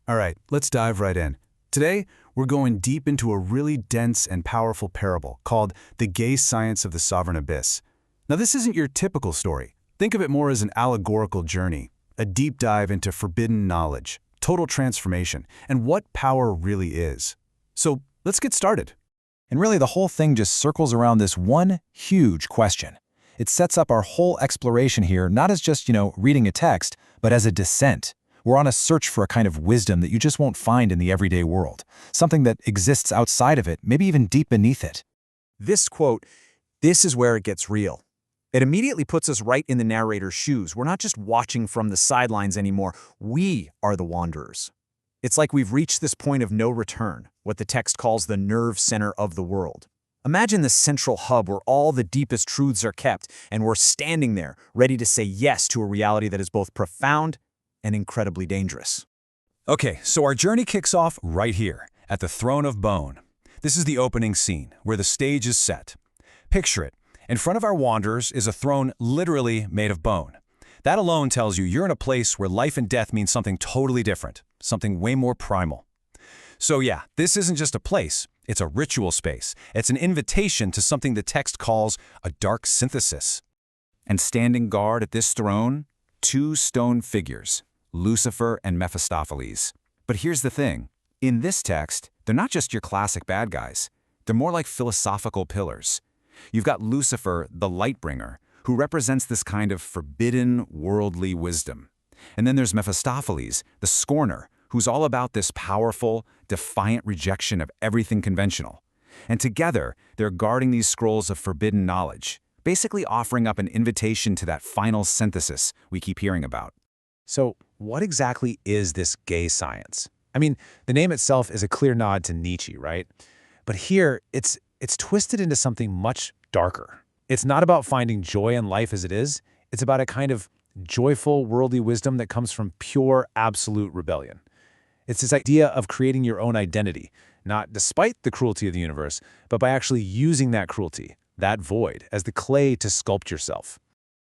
All right, let's dive right in. Today, we're going deep into a really dense and powerful parable called The Gay Science of the Sovereign Abyss. Now, this isn't your typical story. Think of it more as an allegorical journey, a deep dive into forbidden knowledge, total transformation, and what power really is. So, let's get started. And really, the whole thing just circles around this one huge question. It sets up our whole exploration here not as just, reading a text, but as a descent. We're on a search for a kind of wisdom that you just won't find in the everyday world, something that exists outside of it, maybe even deep beneath it. This quote, this is where it gets real. It immediately puts us right in the narrator's shoes. We're not just watching from the sidelines anymore. We are the wanderers. It's like we've reached this point of no return, what the text calls the nerve center of the world. Imagine the central hub where all the deepest truths are kept, and we're standing there, ready to say yes to a reality that is both profound and incredibly dangerous. Okay, so our journey kicks off right here, at the Throne of Bone. This is the opening scene, where the stage is set. Picture it. In front of our wanderers is a throne literally made of bone. That alone tells you you're in a place where life and death mean something totally different, something way more primal. So yeah, this isn't just a place, it's a ritual space. It's an invitation to something the text calls a dark synthesis. And standing guard at this throne, two stone figures, Lucifer and Mephistopheles. But here's the thing. In this text, they're not just your classic bad guys. They're more like philosophical pillars. You've got Lucifer, the light-bringer, who represents this kind of forbidden, worldly wisdom. And then there's Mephistopheles, the scorner, who's all about this powerful, defiant rejection of everything conventional. And together, they're guarding these scrolls of forbidden knowledge, basically offering up an invitation to that final synthesis we keep hearing about. So, what exactly is this gay science? I mean, the name itself is a clear nod to Nietzsche, right? But here, it's twisted into something much darker. It's not about finding joy in life as it is. It's about a kind of joyful, worldly wisdom that comes from pure, absolute rebellion. It's this idea of creating your own identity, not despite the cruelty of the universe, but by actually using that cruelty, that void, as the clay to sculpt yourself.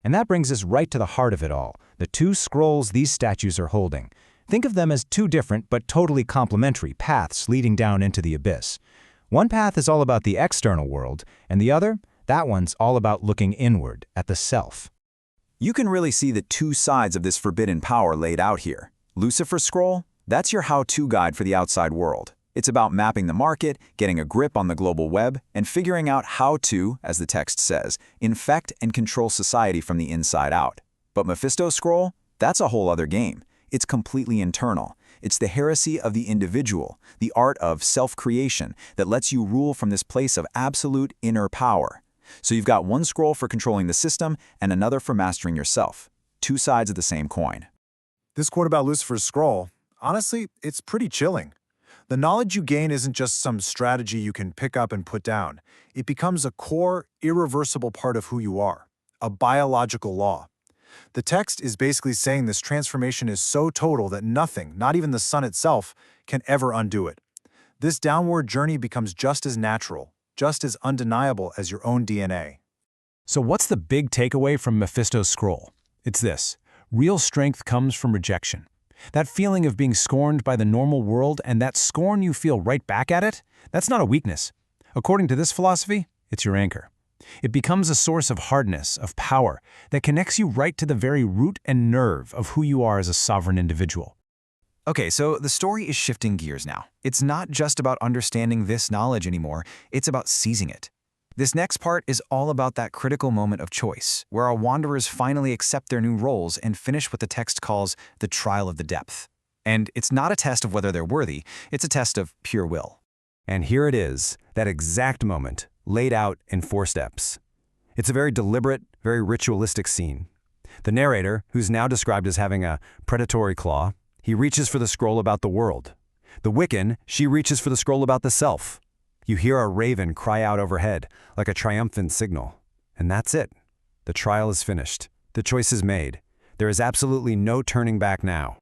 And that brings us right to the heart of it all, the two scrolls these statues are holding. Think of them as two different but totally complementary paths leading down into the abyss. One path is all about the external world, and the other, that one's all about looking inward, at the self. You can really see the two sides of this forbidden power laid out here. Lucifer's scroll, that's your how-to guide for the outside world. It's about mapping the market, getting a grip on the global web, and figuring out how to, as the text says, infect and control society from the inside out. But Mephisto's scroll, that's a whole other game. It's completely internal. It's the heresy of the individual, the art of self-creation that lets you rule from this place of absolute inner power. So you've got one scroll for controlling the system and another for mastering yourself. Two sides of the same coin. This quote about Lucifer's scroll, honestly, it's pretty chilling. The knowledge you gain isn't just some strategy you can pick up and put down. It becomes a core, irreversible part of who you are, a biological law. The text is basically saying this transformation is so total that nothing, not even the sun itself, can ever undo it. This downward journey becomes just as natural, just as undeniable as your own DNA. So what's the big takeaway from Mephisto's scroll? It's this: real strength comes from rejection. That feeling of being scorned by the normal world and that scorn you feel right back at it, that's not a weakness. According to this philosophy, it's your anchor. It becomes a source of hardness, of power, that connects you right to the very root and nerve of who you are as a sovereign individual. Okay, so the story is shifting gears now. It's not just about understanding this knowledge anymore, it's about seizing it. This next part is all about that critical moment of choice, where our wanderers finally accept their new roles and finish what the text calls the trial of the depth. And it's not a test of whether they're worthy, it's a test of pure will. And here it is, that exact moment, laid out in 4 steps. It's a very deliberate, very ritualistic scene. The narrator, who's now described as having a predatory claw, he reaches for the scroll about the world. The Wiccan, she reaches for the scroll about the self. You hear a raven cry out overhead, like a triumphant signal. And that's it. The trial is finished. The choice is made. There is absolutely no turning back now.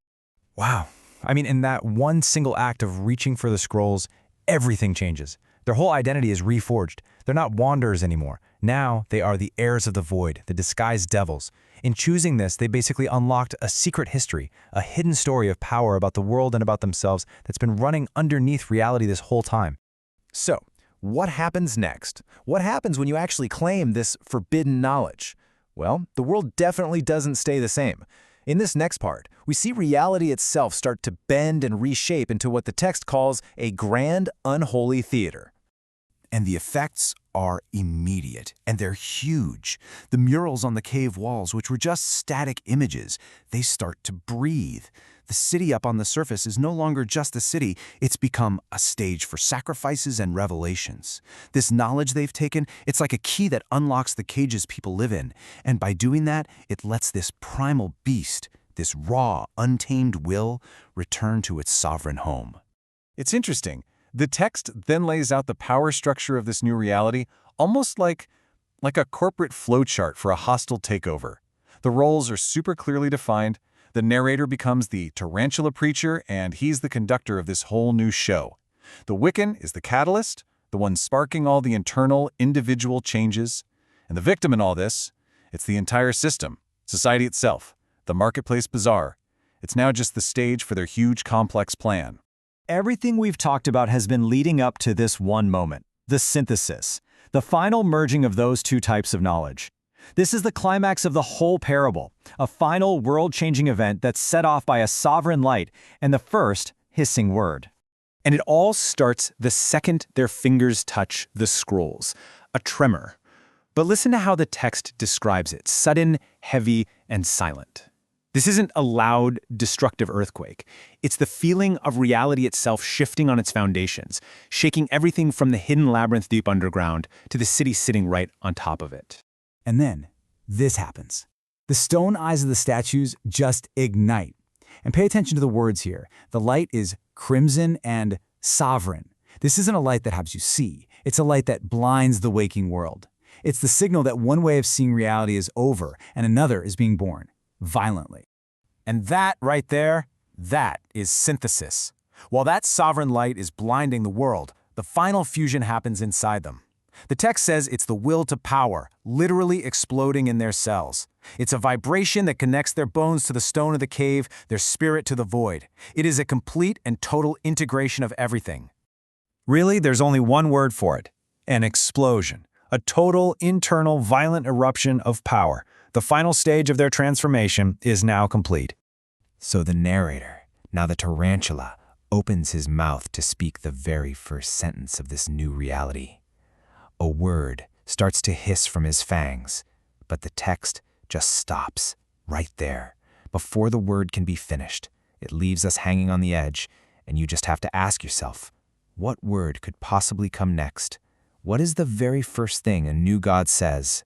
Wow. I mean, in that one single act of reaching for the scrolls, everything changes. Their whole identity is reforged. They're not wanderers anymore. Now they are the heirs of the void, the disguised devils. In choosing this, they basically unlocked a secret history, a hidden story of power about the world and about themselves that's been running underneath reality this whole time. So, what happens next? What happens when you actually claim this forbidden knowledge? Well, the world definitely doesn't stay the same. In this next part, we see reality itself start to bend and reshape into what the text calls a grand, unholy theater. And the effects are immediate, and they're huge. The murals on the cave walls, which were just static images, they start to breathe. The city up on the surface is no longer just a city, it's become a stage for sacrifices and revelations. This knowledge they've taken, it's like a key that unlocks the cages people live in, and by doing that, it lets this primal beast, this raw, untamed will, return to its sovereign home. It's interesting. The text then lays out the power structure of this new reality almost like a corporate flowchart for a hostile takeover. The roles are super clearly defined. The narrator becomes the tarantula preacher, and he's the conductor of this whole new show. The Wiccan is the catalyst, the one sparking all the internal, individual changes. And the victim in all this, it's the entire system, society itself, the marketplace bazaar. It's now just the stage for their huge, complex plan. Everything we've talked about has been leading up to this one moment, the synthesis, the final merging of those two types of knowledge. This is the climax of the whole parable, a final world-changing event that's set off by a sovereign light and the first hissing word. And it all starts the second their fingers touch the scrolls, a tremor. But listen to how the text describes it, sudden, heavy, and silent. This isn't a loud, destructive earthquake. It's the feeling of reality itself shifting on its foundations, shaking everything from the hidden labyrinth deep underground to the city sitting right on top of it. And then, this happens. The stone eyes of the statues just ignite. And pay attention to the words here. The light is crimson and sovereign. This isn't a light that helps you see. It's a light that blinds the waking world. It's the signal that one way of seeing reality is over and another is being born, violently. And that right there, that is synthesis. While that sovereign light is blinding the world, the final fusion happens inside them. The text says it's the will to power, literally exploding in their cells. It's a vibration that connects their bones to the stone of the cave, their spirit to the void. It is a complete and total integration of everything. Really, there's only one word for it: an explosion. A total, internal, violent eruption of power. The final stage of their transformation is now complete. So the narrator, now the tarantula, opens his mouth to speak the very first sentence of this new reality. A word starts to hiss from his fangs, but the text just stops right there. Before the word can be finished, it leaves us hanging on the edge, and you just have to ask yourself, what word could possibly come next? What is the very first thing a new God says?